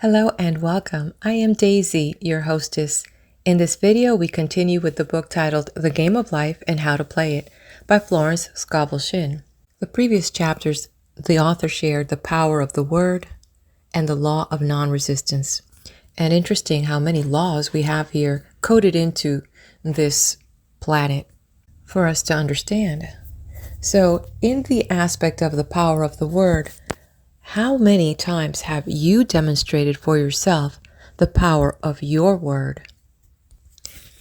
Hello and welcome. I am Daisy, your hostess. In this video, we continue with the book titled The Game of Life and How to Play It by Florence Scovel Shinn. The previous chapters, the author shared the power of the word and the law of non-resistance. And interesting how many laws we have here coded into this planet for us to understand. So in the aspect of the power of the word, how many times have you demonstrated for yourself the power of your word?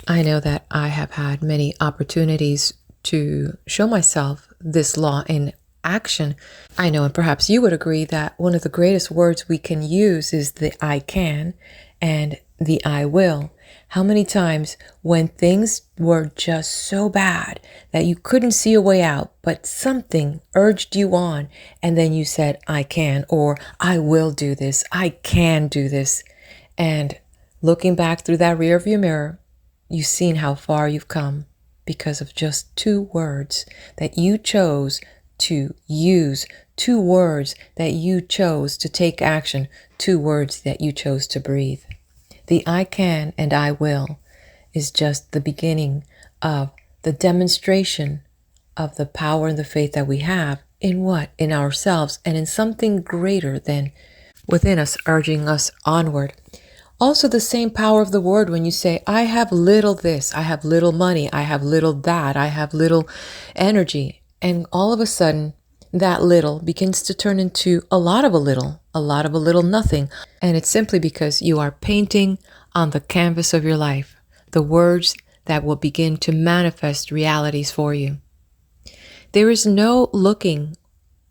I know that I have had many opportunities to show myself this law in action. I know, and perhaps you would agree, that one of the greatest words we can use is the I can and the I will. How many times when things were just so bad that you couldn't see a way out, but something urged you on, and then you said, I can, or I will do this, I can do this. And looking back through that rearview mirror, you've seen how far you've come because of just 2 words that you chose to use, 2 words that you chose to take action, 2 words that you chose to breathe. The I can and I will is just the beginning of the demonstration of the power and the faith that we have in what? In ourselves and in something greater than within us, urging us onward. Also the same power of the word when you say, I have little this, I have little money, I have little that, I have little energy. And all of a sudden, that little begins to turn into a lot of a little nothing. And it's simply because you are painting on the canvas of your life the words that will begin to manifest realities for you. There is no looking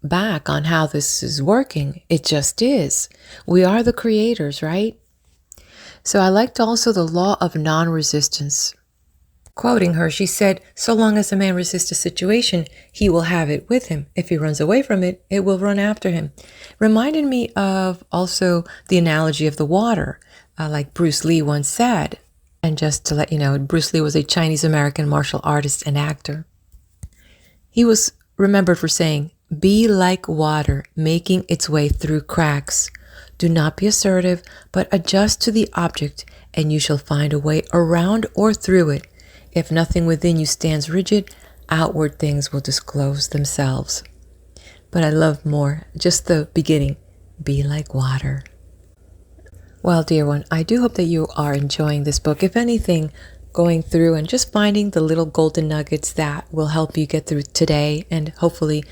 back on how this is working. It just is. We are the creators, right? So I liked also the law of non-resistance. Quoting her, she said, so long as a man resists a situation, he will have it with him. If he runs away from it, it will run after him. Reminded me of also the analogy of the water, like Bruce Lee once said. And just to let you know, Bruce Lee was a Chinese-American martial artist and actor. He was remembered for saying, be like water making its way through cracks. Do not be assertive, but adjust to the object, and you shall find a way around or through it. If nothing within you stands rigid, outward things will disclose themselves. But I love more just the beginning. Be like water. Well, dear one, I do hope that you are enjoying this book. If anything, going through and just finding the little golden nuggets that will help you get through today and hopefully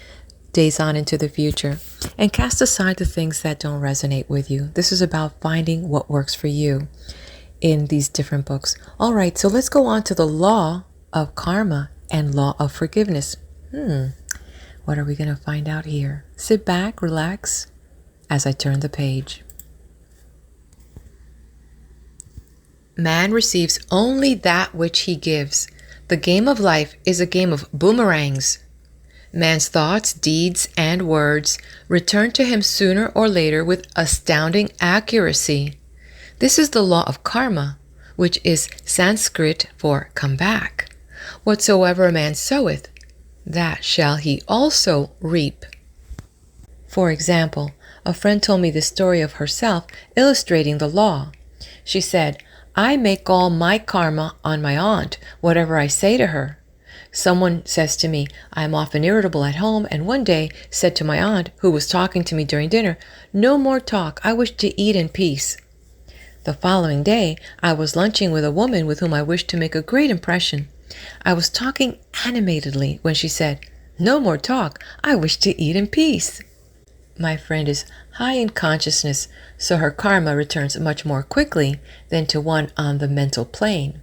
days on into the future. And cast aside the things that don't resonate with you. This is about finding what works for you in these different books. All right, so let's go on to the law of karma and law of forgiveness. What are we going to find out here? Sit back, relax, as I turn the page. Man receives only that which he gives. The game of life is a game of boomerangs. Man's thoughts, deeds, and words return to him sooner or later with astounding accuracy. This is the law of karma, which is Sanskrit for come back. Whatsoever a man soweth, that shall he also reap. For example, a friend told me the story of herself illustrating the law. She said, I make all my karma on my aunt, whatever I say to her. Someone says to me, I am often irritable at home, and one day said to my aunt, who was talking to me during dinner, no more talk, I wish to eat in peace. The following day, I was lunching with a woman with whom I wished to make a great impression. I was talking animatedly when she said, no more talk, I wish to eat in peace. My friend is high in consciousness, so her karma returns much more quickly than to one on the mental plane.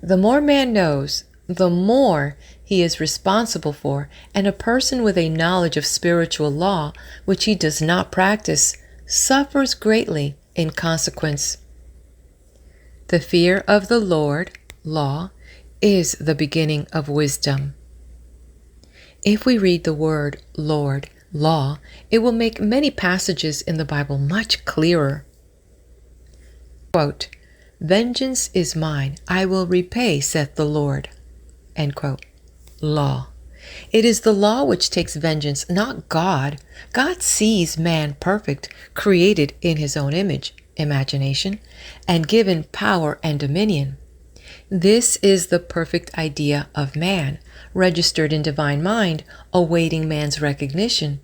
The more man knows, the more he is responsible for, and a person with a knowledge of spiritual law, which he does not practice, suffers greatly in consequence. The fear of the Lord, law, is the beginning of wisdom. If we read the word Lord, law, it will make many passages in the Bible much clearer. Quote, vengeance is mine, I will repay, saith the Lord. End quote. Law. It is the law which takes vengeance, not God. God sees man perfect, created in his own image, imagination, and given power and dominion. This is the perfect idea of man, registered in divine mind, awaiting man's recognition.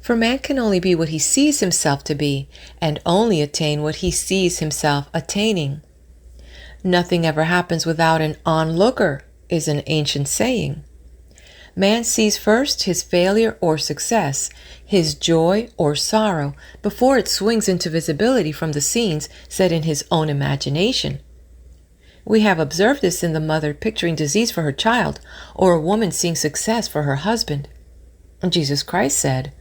For man can only be what he sees himself to be, and only attain what he sees himself attaining. Nothing ever happens without an onlooker, is an ancient saying. Man sees first his failure or success, his joy or sorrow, before it swings into visibility from the scenes set in his own imagination. We have observed this in the mother picturing disease for her child, or a woman seeing success for her husband. Jesus Christ said,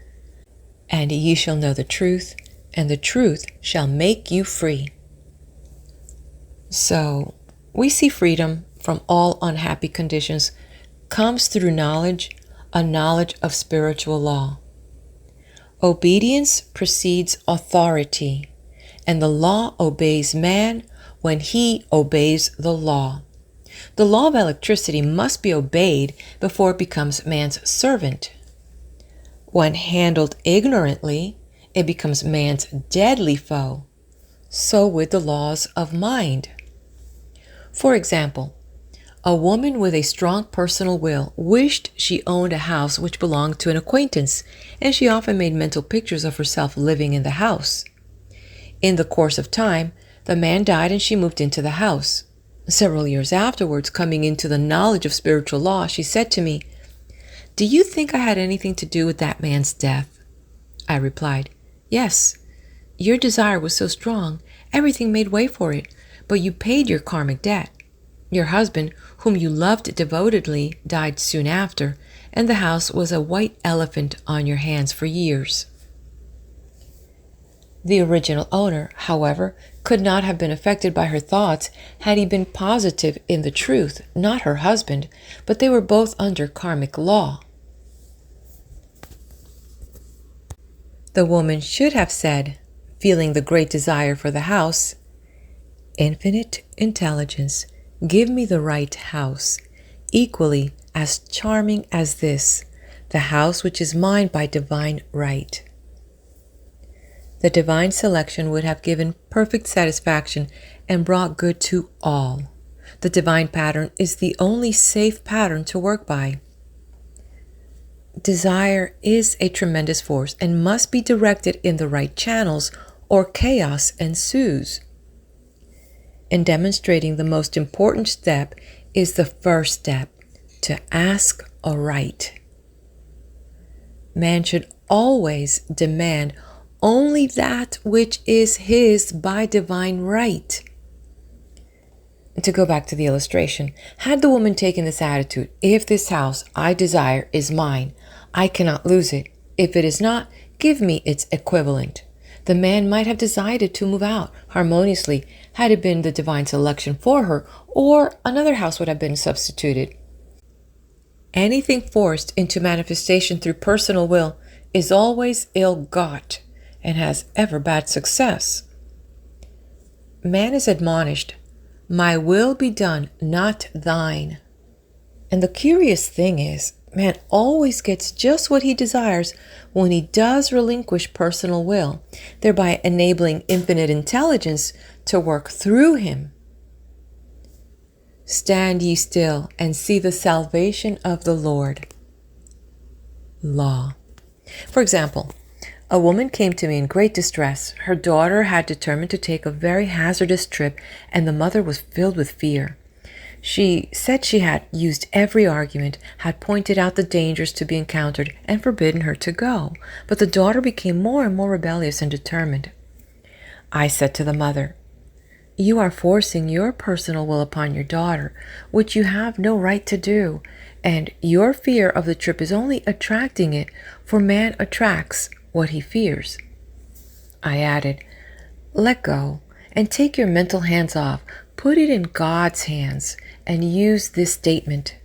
"And ye shall know the truth, and the truth shall make you free." So, we see freedom from all unhappy conditions comes through knowledge, a knowledge of spiritual law. Obedience precedes authority, and the law obeys man when he obeys the law. The law of electricity must be obeyed before it becomes man's servant. When handled ignorantly, it becomes man's deadly foe. So with the laws of mind. For example, a woman with a strong personal will wished she owned a house which belonged to an acquaintance, and she often made mental pictures of herself living in the house. In the course of time, the man died and she moved into the house. Several years afterwards, coming into the knowledge of spiritual law, she said to me, "Do you think I had anything to do with that man's death?" I replied, "Yes. Your desire was so strong, everything made way for it, but you paid your karmic debt. Your husband, whom you loved devotedly, died soon after, and the house was a white elephant on your hands for years." The original owner, however, could not have been affected by her thoughts had he been positive in the truth, not her husband, but they were both under karmic law. The woman should have said, feeling the great desire for the house, "Infinite intelligence, give me the right house, equally as charming as this, the house which is mine by divine right." The divine selection would have given perfect satisfaction and brought good to all. The divine pattern is the only safe pattern to work by. Desire is a tremendous force and must be directed in the right channels, or chaos ensues. In demonstrating the most important step is the first step, to ask aright. Man should always demand only that which is his by divine right. To go back to the illustration, had the woman taken this attitude, "If this house I desire is mine, I cannot lose it. If it is not, give me its equivalent," the man might have decided to move out harmoniously had it been the divine selection for her, or another house would have been substituted. Anything forced into manifestation through personal will is always ill-got and has ever bad success. Man is admonished, "My will be done, not thine." And the curious thing is, man always gets just what he desires when he does relinquish personal will, thereby enabling infinite intelligence to work through him. "Stand ye still and see the salvation of the Lord." Law. For example, a woman came to me in great distress. Her daughter had determined to take a very hazardous trip, and the mother was filled with fear. She said she had used every argument, had pointed out the dangers to be encountered, and forbidden her to go. But the daughter became more and more rebellious and determined. I said to the mother, "You are forcing your personal will upon your daughter, which you have no right to do, and your fear of the trip is only attracting it, for man attracts what he fears." I added, "Let go and take your mental hands off, put it in God's hands, and use this statement: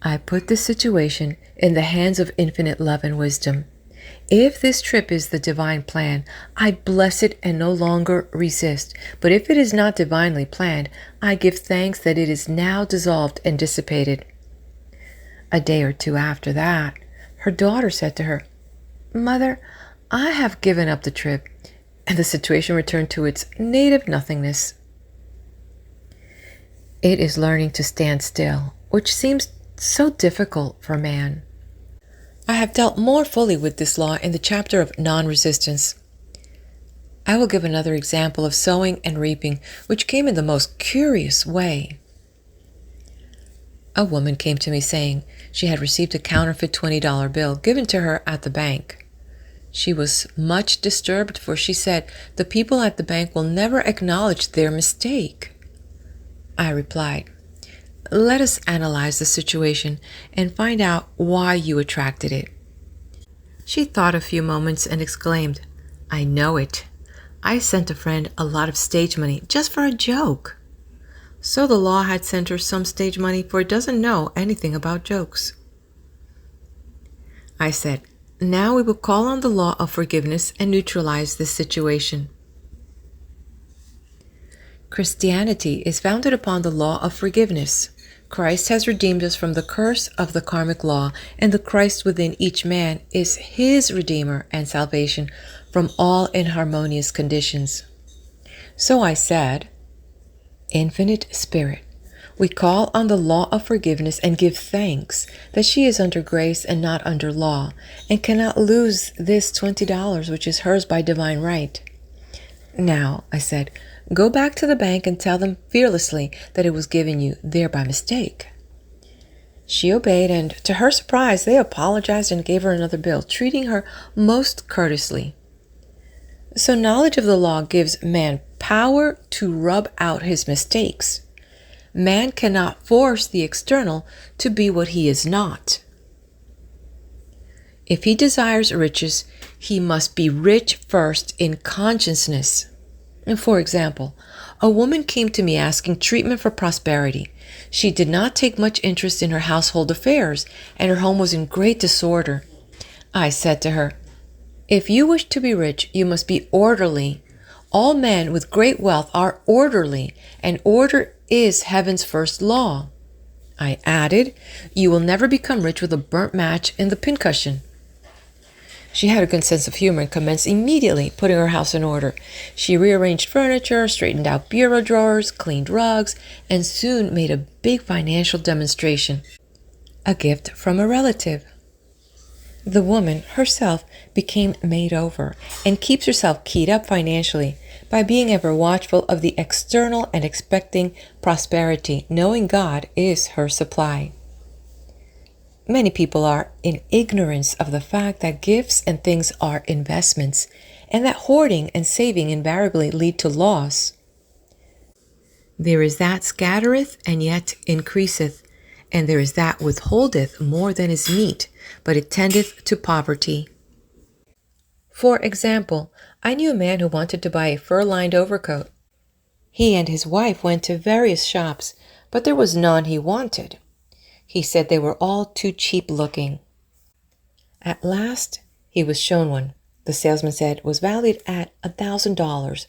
I put this situation in the hands of infinite love and wisdom. If this trip is the divine plan, I bless it and no longer resist. But if it is not divinely planned, I give thanks that it is now dissolved and dissipated." A day or two after that, her daughter said to her, "Mother, I have given up the trip," and the situation returned to its native nothingness. It is learning to stand still, which seems so difficult for man. I have dealt more fully with this law in the chapter of non-resistance. I will give another example of sowing and reaping, which came in the most curious way. A woman came to me saying she had received a counterfeit $20 bill given to her at the bank. She was much disturbed, for she said the people at the bank will never acknowledge their mistake. I replied, "Let us analyze the situation and find out why you attracted it." She thought a few moments and exclaimed, "I know it. I sent a friend a lot of stage money just for a joke." So the law had sent her some stage money, for it doesn't know anything about jokes. I said, "Now we will call on the law of forgiveness and neutralize this situation." Christianity is founded upon the law of forgiveness. Christ has redeemed us from the curse of the karmic law, and the Christ within each man is his Redeemer and salvation from all inharmonious conditions. So I said, "Infinite Spirit, we call on the law of forgiveness and give thanks that she is under grace and not under law, and cannot lose this $20 which is hers by divine right. Now," I said, "go back to the bank and tell them fearlessly that it was given you there by mistake." She obeyed, and to her surprise, they apologized and gave her another bill, treating her most courteously. So knowledge of the law gives man power to rub out his mistakes. Man cannot force the external to be what he is not. If he desires riches, he must be rich first in consciousness. For example, a woman came to me asking treatment for prosperity. She did not take much interest in her household affairs, and her home was in great disorder. I said to her, "If you wish to be rich, you must be orderly. All men with great wealth are orderly, and order is heaven's first law." I added, "You will never become rich with a burnt match in the pincushion." She had a good sense of humor and commenced immediately putting her house in order. She rearranged furniture, straightened out bureau drawers, cleaned rugs, and soon made a big financial demonstration. A gift from a relative. The woman herself became made over and keeps herself keyed up financially by being ever watchful of the external and expecting prosperity, knowing God is her supply. Many people are in ignorance of the fact that gifts and things are investments, and that hoarding and saving invariably lead to loss. There is that scattereth and yet increaseth, and there is that withholdeth more than is meet, but it tendeth to poverty. For example, I knew a man who wanted to buy a fur-lined overcoat. He and his wife went to various shops, but there was none he wanted. He said they were all too cheap looking. At last, he was shown one. The salesman said was valued at $1,000,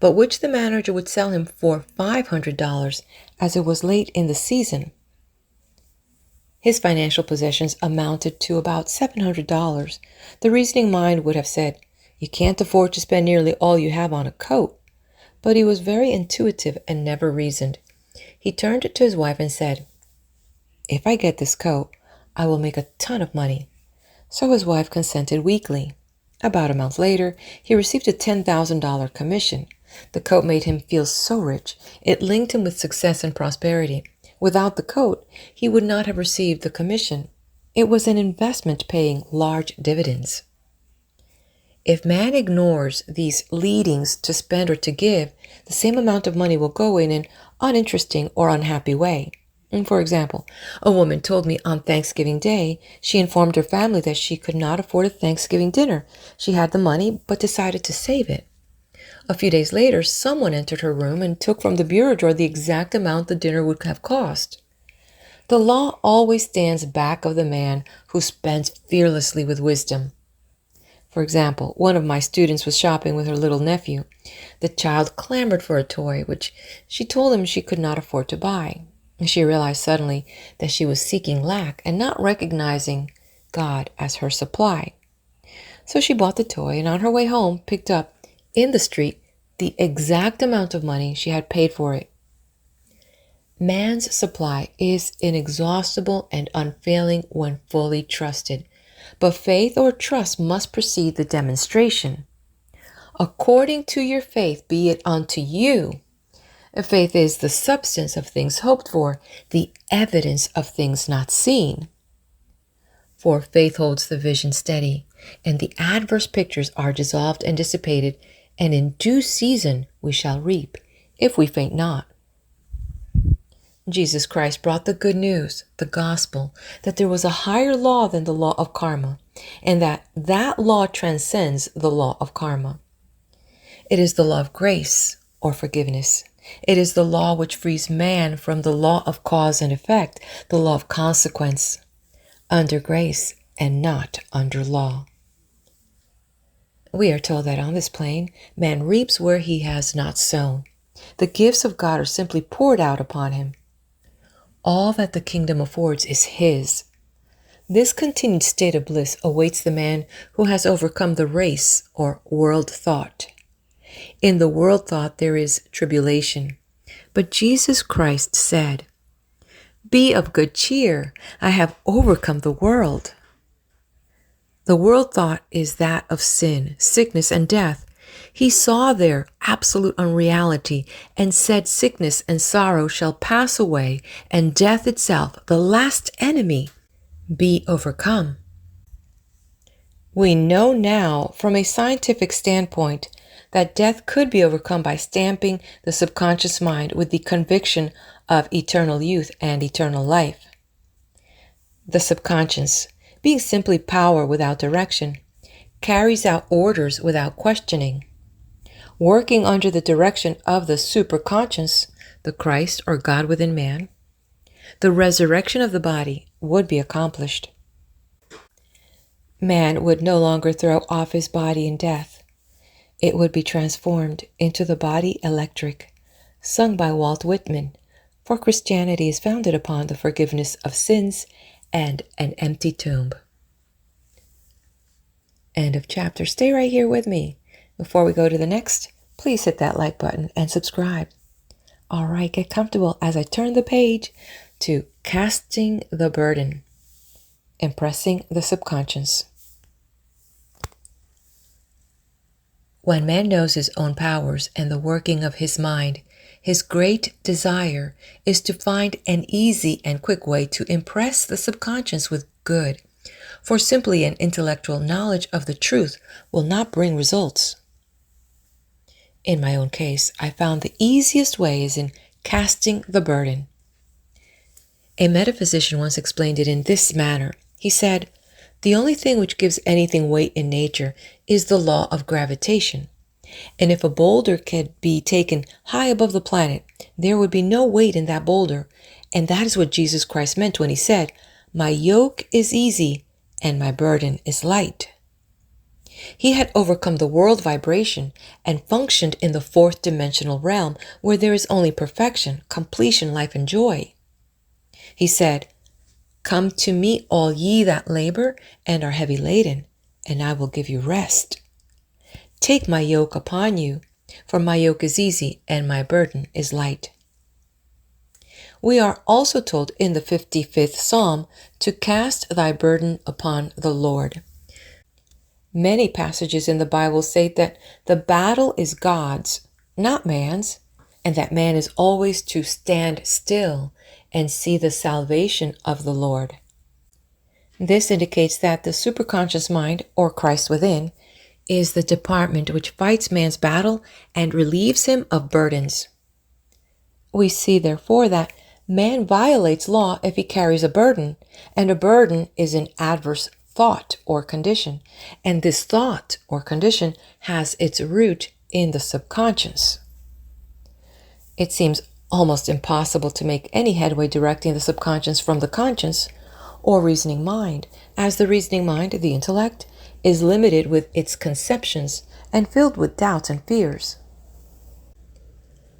but which the manager would sell him for $500, as it was late in the season. His financial possessions amounted to about $700. The reasoning mind would have said, "You can't afford to spend nearly all you have on a coat." But he was very intuitive and never reasoned. He turned to his wife and said, "If I get this coat, I will make a ton of money." So his wife consented weakly. About a month later, he received a $10,000 commission. The coat made him feel so rich, it linked him with success and prosperity. Without the coat, he would not have received the commission. It was an investment paying large dividends. If man ignores these leadings to spend or to give, the same amount of money will go in an uninteresting or unhappy way. For example, a woman told me on Thanksgiving Day she informed her family that she could not afford a Thanksgiving dinner. She had the money but decided to save it. A few days later, someone entered her room and took from the bureau drawer the exact amount the dinner would have cost. The law always stands back of the man who spends fearlessly with wisdom. For example, one of my students was shopping with her little nephew. The child clamored for a toy, which she told him she could not afford to buy. She realized suddenly that she was seeking lack and not recognizing God as her supply. So she bought the toy and on her way home picked up in the street the exact amount of money she had paid for it. Man's supply is inexhaustible and unfailing when fully trusted, but faith or trust must precede the demonstration. According to your faith be it unto you. Faith is the substance of things hoped for, the evidence of things not seen. For faith holds the vision steady, and the adverse pictures are dissolved and dissipated, and in due season we shall reap, if we faint not. Jesus Christ brought the good news, the gospel, that there was a higher law than the law of karma, and that law transcends the law of karma. It is the law of grace, or forgiveness. It is the law which frees man from the law of cause and effect, the law of consequence, under grace and not under law. We are told that on this plane, man reaps where he has not sown. The gifts of God are simply poured out upon him. All that the kingdom affords is his. This continued state of bliss awaits the man who has overcome the race or world thought. In the world thought there is tribulation, but Jesus Christ said, "Be of good cheer, I have overcome the world." The world thought is that of sin, sickness, and death. He saw their absolute unreality and said sickness and sorrow shall pass away and death itself, the last enemy, be overcome. We know now from a scientific standpoint that death could be overcome by stamping the subconscious mind with the conviction of eternal youth and eternal life. The subconscious, being simply power without direction, carries out orders without questioning. Working under the direction of the superconscious, the Christ or God within man, the resurrection of the body would be accomplished. Man would no longer throw off his body in death. It would be transformed into the body electric, sung by Walt Whitman, for Christianity is founded upon the forgiveness of sins and an empty tomb. End of chapter. Stay right here with me. Before we go to the next, please hit that like button and subscribe. All right, get comfortable as I turn the page to Casting the Burden, Impressing the Subconscious. When man knows his own powers and the working of his mind, his great desire is to find an easy and quick way to impress the subconscious with good, for simply an intellectual knowledge of the truth will not bring results. In my own case, I found the easiest way is in casting the burden. A metaphysician once explained it in this manner. He said, "The only thing which gives anything weight in nature is the law of gravitation. And if a boulder could be taken high above the planet, there would be no weight in that boulder. And that is what Jesus Christ meant when he said, 'My yoke is easy and my burden is light.'" He had overcome the world vibration and functioned in the fourth dimensional realm where there is only perfection, completion, life, and joy. He said, "Come to me, all ye that labor and are heavy laden, and I will give you rest. Take my yoke upon you, for my yoke is easy and my burden is light." We are also told in the 55th Psalm to cast thy burden upon the Lord. Many passages in the Bible say that the battle is God's, not man's, and that man is always to stand still and see the salvation of the Lord. This indicates that the superconscious mind, or Christ within, is the department which fights man's battle and relieves him of burdens. We see, therefore, that man violates law if he carries a burden, and a burden is an adverse thought or condition, and this thought or condition has its root in the subconscious. It seems almost impossible to make any headway directing the subconscious from the conscious or reasoning mind, as the reasoning mind, the intellect, is limited with its conceptions and filled with doubts and fears.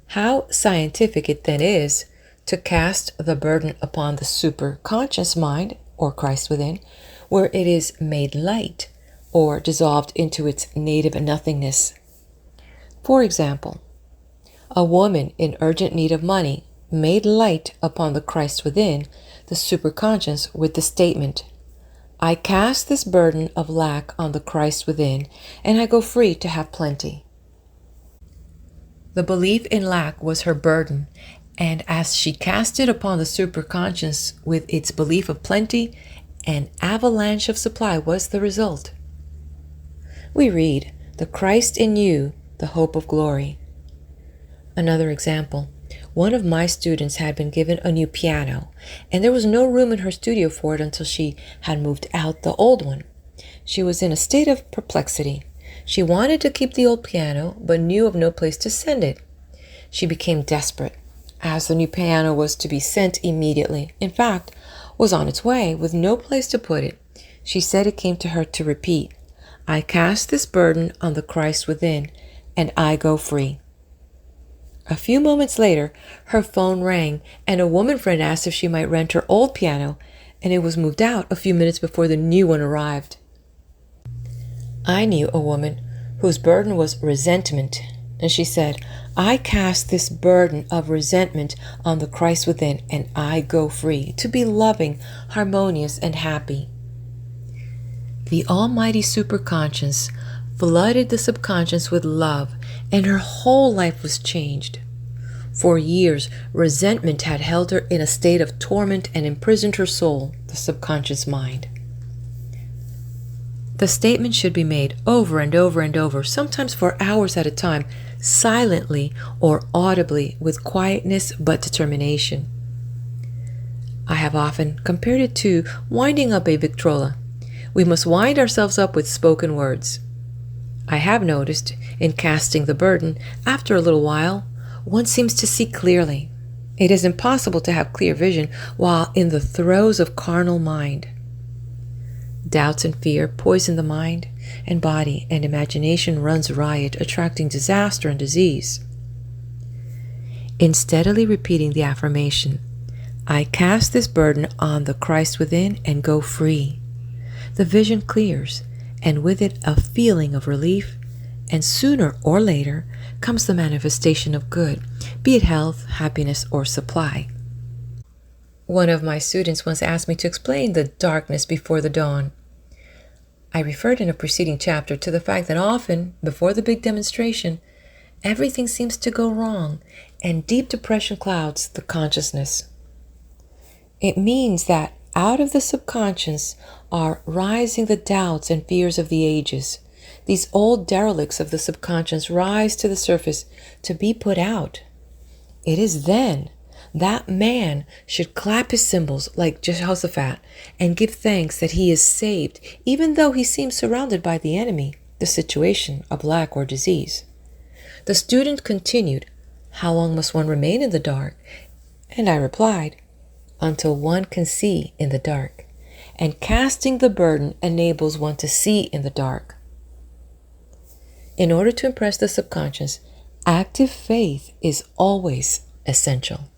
How scientific it then is to cast the burden upon the superconscious mind, or Christ within, where it is made light or dissolved into its native nothingness. For example, a woman in urgent need of money made light upon the Christ within, the superconscious, with the statement, I cast this burden of lack on the Christ within, and I go free to have plenty. The belief in lack was her burden, and as she cast it upon the superconscious with its belief of plenty, an avalanche of supply was the result. We read, the Christ in you, the hope of glory. Another example, one of my students had been given a new piano, and there was no room in her studio for it until she had moved out the old one. She was in a state of perplexity. She wanted to keep the old piano, but knew of no place to send it. She became desperate, as the new piano was to be sent immediately. In fact, was on its way with no place to put it. She said it came to her to repeat, I cast this burden on the Christ within, and I go free. A few moments later, her phone rang, and a woman friend asked if she might rent her old piano, and it was moved out a few minutes before the new one arrived. I knew a woman whose burden was resentment, and she said, I cast this burden of resentment on the Christ within, and I go free to be loving, harmonious, and happy. The almighty superconscious flooded the subconscious with love, and her whole life was changed. For years, resentment had held her in a state of torment and imprisoned her soul, the subconscious mind. The statement should be made over and over and over, sometimes for hours at a time, silently or audibly, with quietness but determination. I have often compared it to winding up a Victrola. We must wind ourselves up with spoken words. I have noticed, in casting the burden, after a little while, one seems to see clearly. It is impossible to have clear vision while in the throes of carnal mind. Doubts and fear poison the mind and body, and imagination runs riot, attracting disaster and disease. In steadily repeating the affirmation, I cast this burden on the Christ within and go free, the vision clears, and with it a feeling of relief, and sooner or later comes the manifestation of good, be it health, happiness, or supply. One of my students once asked me to explain the darkness before the dawn. I referred in a preceding chapter to the fact that often, before the big demonstration, everything seems to go wrong, and deep depression clouds the consciousness. It means that out of the subconscious are rising the doubts and fears of the ages. These old derelicts of the subconscious rise to the surface to be put out. It is then that man should clap his cymbals like Jehoshaphat and give thanks that he is saved, even though he seems surrounded by the enemy, the situation of lack or disease. The student continued, how long must one remain in the dark? And I replied, until one can see in the dark. And casting the burden enables one to see in the dark. In order to impress the subconscious, active faith is always essential.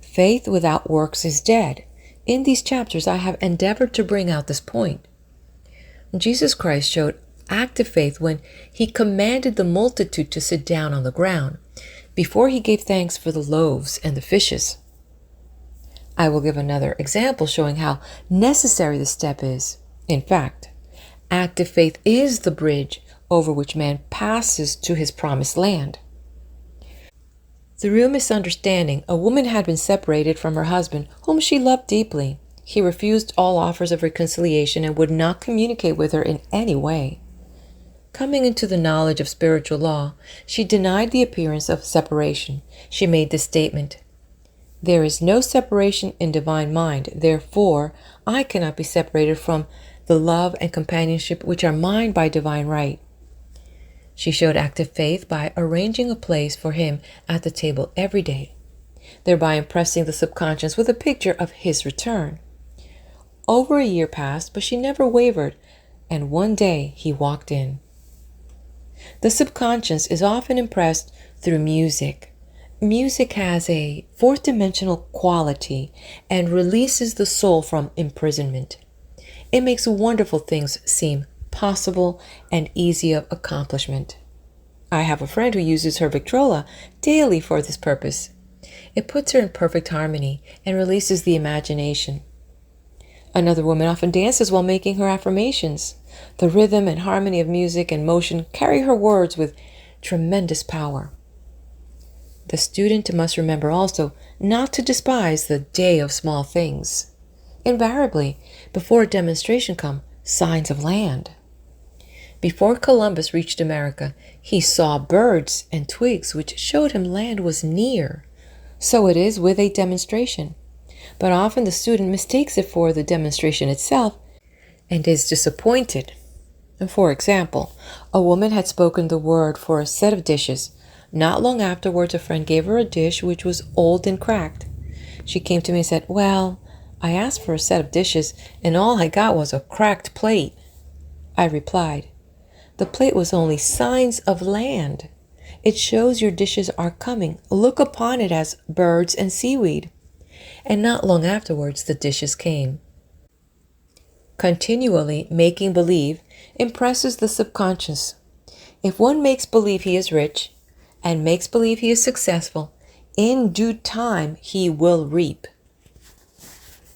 Faith without works is dead. In these chapters, I have endeavored to bring out this point. Jesus Christ showed active faith when he commanded the multitude to sit down on the ground before he gave thanks for the loaves and the fishes. I will give another example showing how necessary this step is. In fact, active faith is the bridge over which man passes to his promised land. Through a misunderstanding, a woman had been separated from her husband, whom she loved deeply. He refused all offers of reconciliation and would not communicate with her in any way. Coming into the knowledge of spiritual law, she denied the appearance of separation. She made this statement, there is no separation in divine mind, therefore I cannot be separated from the love and companionship which are mine by divine right. She showed active faith by arranging a place for him at the table every day, thereby impressing the subconscious with a picture of his return. Over a year passed, but she never wavered, and one day he walked in. The subconscious is often impressed through music, Music has a fourth dimensional quality and releases the soul from imprisonment. It makes wonderful things seem possible and easy of accomplishment. I have a friend who uses her Victrola daily for this purpose. It puts her in perfect harmony and releases the imagination. Another woman often dances while making her affirmations. The rhythm and harmony of music and motion carry her words with tremendous power. The student must remember also not to despise the day of small things. Invariably, before a demonstration come signs of land. Before Columbus reached America, he saw birds and twigs which showed him land was near. So it is with a demonstration. But often the student mistakes it for the demonstration itself and is disappointed. For example, a woman had spoken the word for a set of dishes. Not long afterwards, a friend gave her a dish which was old and cracked. She came to me and said, "Well, I asked for a set of dishes, and all I got was a cracked plate." I replied, "The plate was only signs of land. It shows your dishes are coming. Look upon it as birds and seaweed." And not long afterwards, the dishes came. Continually making believe impresses the subconscious. If one makes believe he is rich and makes believe he is successful, in due time he will reap.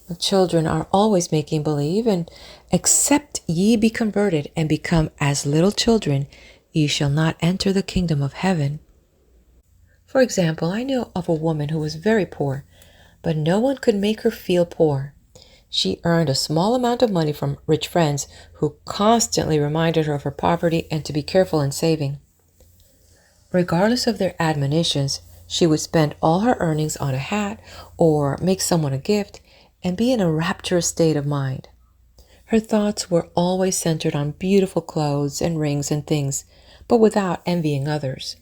The children are always making believe, and except ye be converted and become as little children, ye shall not enter the kingdom of heaven. For example, I know of a woman who was very poor, but no one could make her feel poor. She earned a small amount of money from rich friends who constantly reminded her of her poverty and to be careful in saving. Regardless of their admonitions, she would spend all her earnings on a hat or make someone a gift and be in a rapturous state of mind. Her thoughts were always centered on beautiful clothes and rings and things, but without envying others.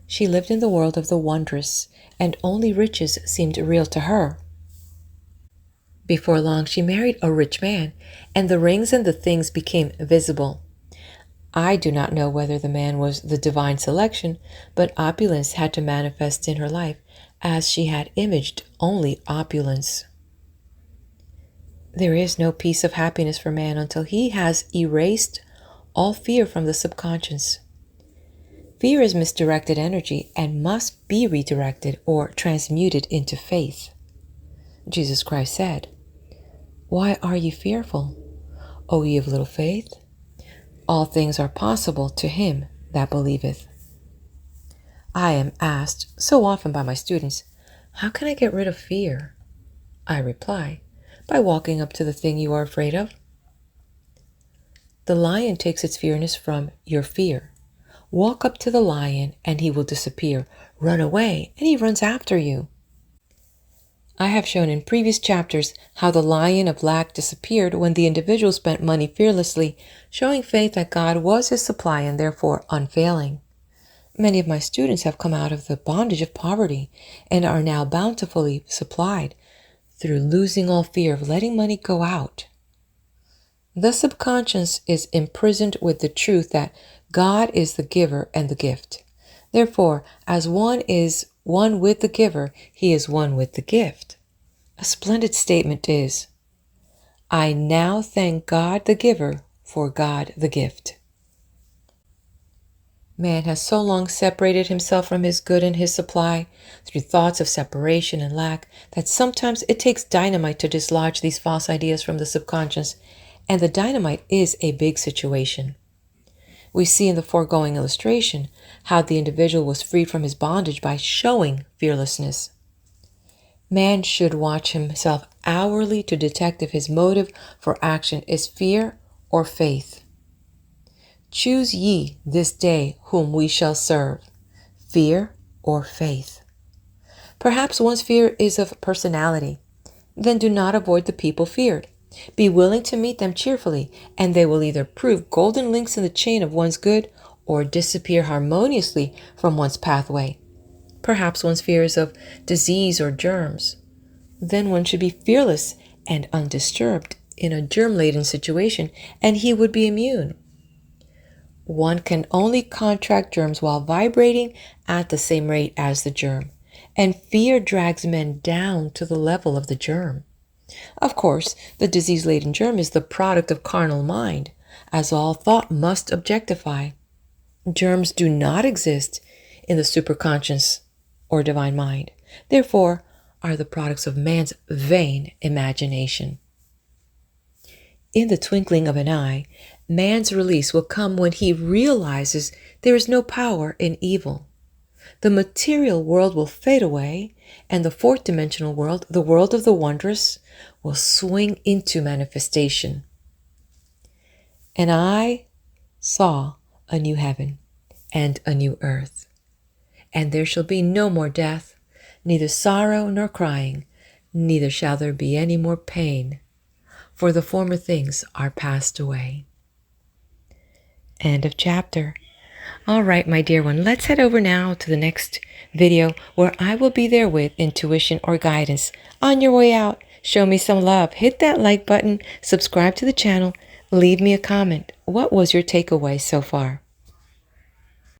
She lived in the world of the wondrous, and only riches seemed real to her. Before long, she married a rich man, and the rings and the things became visible. I do not know whether the man was the divine selection, but opulence had to manifest in her life, as she had imaged only opulence. There is no peace of happiness for man until he has erased all fear from the subconscious. Fear is misdirected energy and must be redirected or transmuted into faith. Jesus Christ said, "Why are ye fearful, O ye of little faith? All things are possible to him that believeth." I am asked so often by my students, "How can I get rid of fear?" I reply, by walking up to the thing you are afraid of. The lion takes its fearness from your fear. Walk up to the lion and he will disappear. Run away and he runs after you. I have shown in previous chapters how the lion of lack disappeared when the individual spent money fearlessly, showing faith that God was his supply and therefore unfailing. Many of my students have come out of the bondage of poverty and are now bountifully supplied through losing all fear of letting money go out. The subconscious is imprisoned with the truth that God is the giver and the gift. Therefore, as one is one with the giver, he is one with the gift. A splendid statement is, "I now thank God the giver for God the gift." Man has so long separated himself from his good and his supply through thoughts of separation and lack that sometimes it takes dynamite to dislodge these false ideas from the subconscious, and the dynamite is a big situation. We see in the foregoing illustration how the individual was freed from his bondage by showing fearlessness. Man should watch himself hourly to detect if his motive for action is fear or faith. Choose ye this day whom we shall serve, fear or faith. Perhaps one's fear is of personality. Then do not avoid the people feared. Be willing to meet them cheerfully, and they will either prove golden links in the chain of one's good or disappear harmoniously from one's pathway. Perhaps one's fear is of disease or germs. Then one should be fearless and undisturbed in a germ-laden situation, and he would be immune. One can only contract germs while vibrating at the same rate as the germ, and fear drags men down to the level of the germ. Of course, the disease-laden germ is the product of carnal mind, as all thought must objectify. Germs do not exist in the superconscious or divine mind, therefore are the products of man's vain imagination. In the twinkling of an eye, man's release will come when he realizes there is no power in evil. The material world will fade away, and the fourth dimensional world, the world of the wondrous, will swing into manifestation. And I saw a new heaven and a new earth, and there shall be no more death, neither sorrow nor crying, neither shall there be any more pain, for the former things are passed away. End of chapter. All right, my dear one, let's head over now to the next video where I will be there with intuition or guidance. On your way out, show me some love. Hit that like button, subscribe to the channel, leave me a comment. What was your takeaway so far?